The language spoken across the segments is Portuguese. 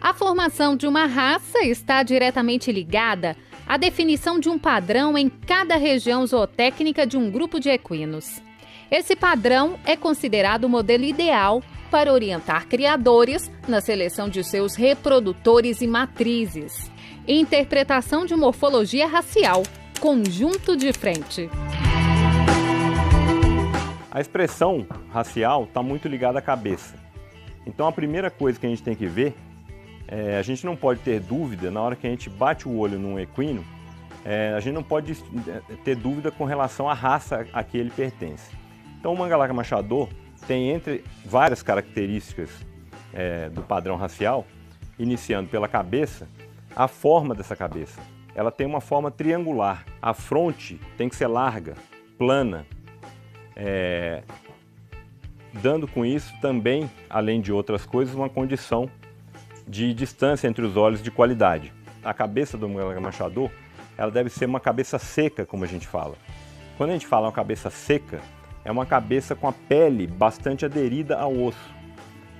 A formação de uma raça está diretamente ligada à definição de um padrão em cada região zootécnica de um grupo de equinos. Esse padrão é considerado o modelo ideal para orientar criadores na seleção de seus reprodutores e matrizes. Interpretação de morfologia racial, conjunto de frente. A expressão racial está muito ligada à cabeça. Então a primeira coisa que a gente tem que ver, a gente não pode ter dúvida, na hora que a gente bate o olho num equino, a gente não pode ter dúvida com relação à raça a que ele pertence. Então o Mangalaca machador tem, entre várias características do padrão racial, iniciando pela cabeça, a forma dessa cabeça. Ela tem uma forma triangular, a fronte tem que ser larga, plana, dando com isso também, além de outras coisas, uma condição de distância entre os olhos de qualidade. A cabeça do Mangalaca machador, ela deve ser uma cabeça seca, como a gente fala. Quando a gente fala uma cabeça seca, é uma cabeça com a pele bastante aderida ao osso.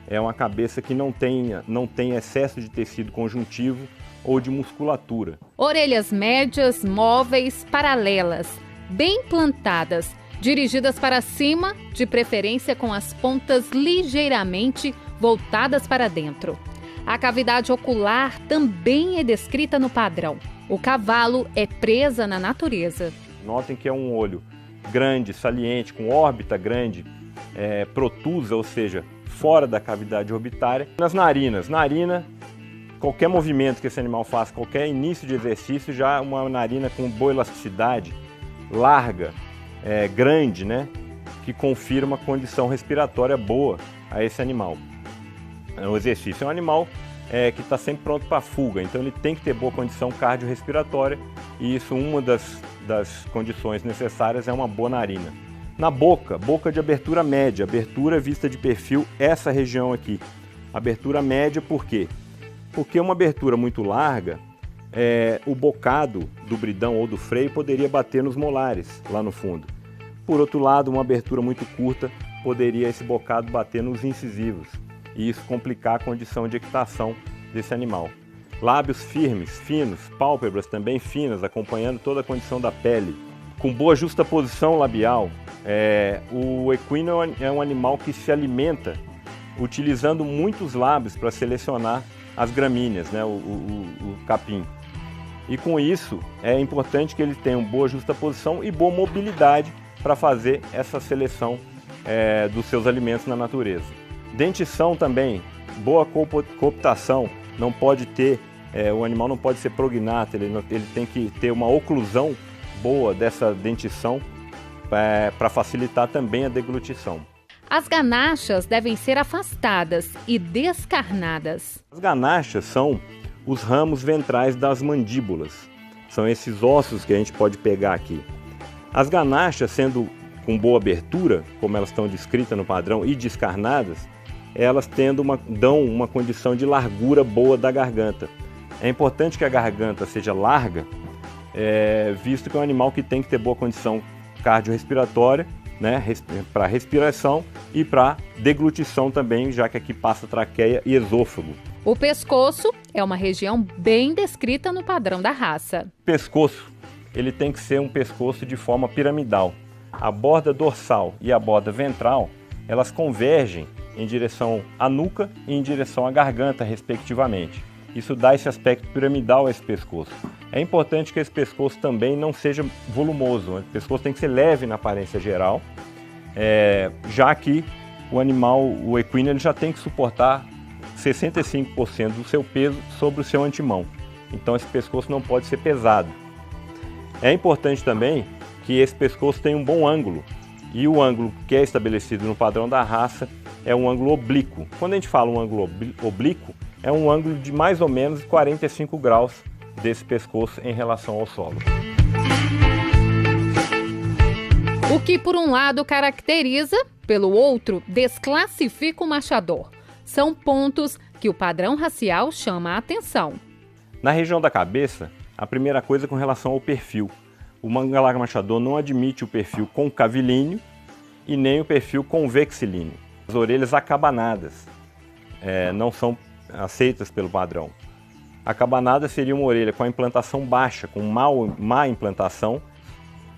É uma cabeça que não tem excesso de tecido conjuntivo ou de musculatura. Orelhas médias, móveis, paralelas, bem plantadas, dirigidas para cima, de preferência com as pontas ligeiramente voltadas para dentro. A cavidade ocular também é descrita no padrão. O cavalo é presa na natureza. Notem que é um olho grande, saliente, com órbita grande, protusa, ou seja, fora da cavidade orbitária. Nas narinas, qualquer movimento que esse animal faça, qualquer início de exercício, já uma narina com boa elasticidade, larga, grande, né, que confirma uma condição respiratória boa a esse animal. O exercício é um animal que está sempre pronto para fuga, então ele tem que ter boa condição cardiorrespiratória e isso, uma das condições necessárias é uma boa narina. Na boca de abertura média, abertura vista de perfil, essa região aqui. Abertura média por quê? Porque uma abertura muito larga, o bocado do bridão ou do freio poderia bater nos molares lá no fundo. Por outro lado, uma abertura muito curta poderia esse bocado bater nos incisivos e isso complicar a condição de equitação desse animal. Lábios firmes, finos, pálpebras também finas, acompanhando toda a condição da pele. Com boa justaposição labial, o equino é um animal que se alimenta utilizando muitos lábios para selecionar as gramíneas, né, o capim. E com isso, é importante que ele tenha uma boa justaposição e boa mobilidade para fazer essa seleção dos seus alimentos na natureza. Dentição também, boa cooptação, não pode ter, o animal não pode ser prognato, ele tem que ter uma oclusão boa dessa dentição para facilitar também a deglutição. As ganachas devem ser afastadas e descarnadas. As ganachas são os ramos ventrais das mandíbulas, são esses ossos que a gente pode pegar aqui. As ganachas, sendo com boa abertura, como elas estão descritas no padrão, e descarnadas, elas dão uma condição de largura boa da garganta. É importante que a garganta seja larga, visto que é um animal que tem que ter boa condição cardiorrespiratória, né, para respiração e para deglutição também, já que aqui passa traqueia e esôfago. O pescoço é uma região bem descrita no padrão da raça. O pescoço, ele tem que ser um pescoço de forma piramidal. A borda dorsal e a borda ventral, elas convergem em direção à nuca e em direção à garganta, respectivamente. Isso dá esse aspecto piramidal a esse pescoço. É importante que esse pescoço também não seja volumoso, o pescoço tem que ser leve na aparência geral, já que o animal, o equino, ele já tem que suportar 65% do seu peso sobre o seu antemão. Então esse pescoço não pode ser pesado. É importante também que esse pescoço tenha um bom ângulo, e o ângulo que é estabelecido no padrão da raça é um ângulo oblíquo. Quando a gente fala um ângulo oblíquo, é um ângulo de mais ou menos 45 graus desse pescoço em relação ao solo. O que por um lado caracteriza, pelo outro desclassifica o machador. São pontos que o padrão racial chama a atenção. Na região da cabeça, a primeira coisa é com relação ao perfil. O Mangalaca machador não admite o perfil concavilíneo e nem o perfil convexilíneo. As orelhas acabanadas não são aceitas pelo padrão. A cabanada seria uma orelha com a implantação baixa, com má implantação.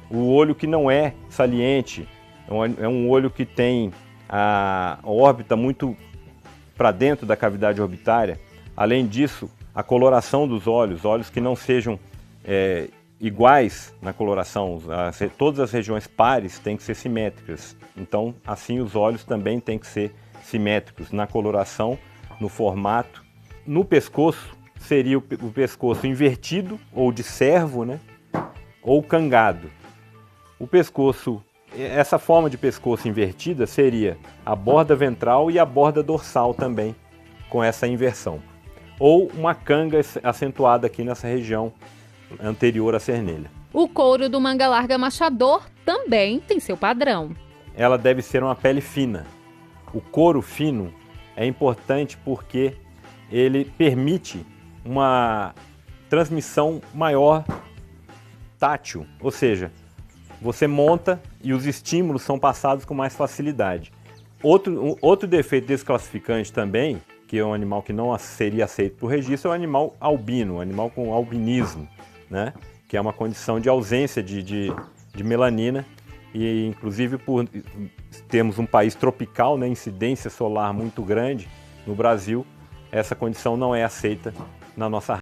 O olho que não é saliente, é um olho que tem a órbita muito para dentro da cavidade orbitária. Além disso, a coloração dos olhos que não sejam iguais na coloração, todas as regiões pares têm que ser simétricas. Então, assim, os olhos também têm que ser simétricos na coloração, no formato. No pescoço, seria o pescoço invertido, ou de cervo, né? Ou cangado. O pescoço, essa forma de pescoço invertida seria a borda ventral e a borda dorsal também, com essa inversão. Ou uma canga acentuada aqui nessa região anterior à cernelha. O couro do manga larga machador também tem seu padrão. Ela deve ser uma pele fina. O couro fino é importante porque ele permite uma transmissão maior tátil, ou seja, você monta e os estímulos são passados com mais facilidade. Outro defeito desclassificante também, que é um animal que não seria aceito por registro, é o animal albino, um animal com albinismo, né? Que é uma condição de ausência de melanina e, inclusive, por termos um país tropical, né, incidência solar muito grande, no Brasil, essa condição não é aceita na nossa raça.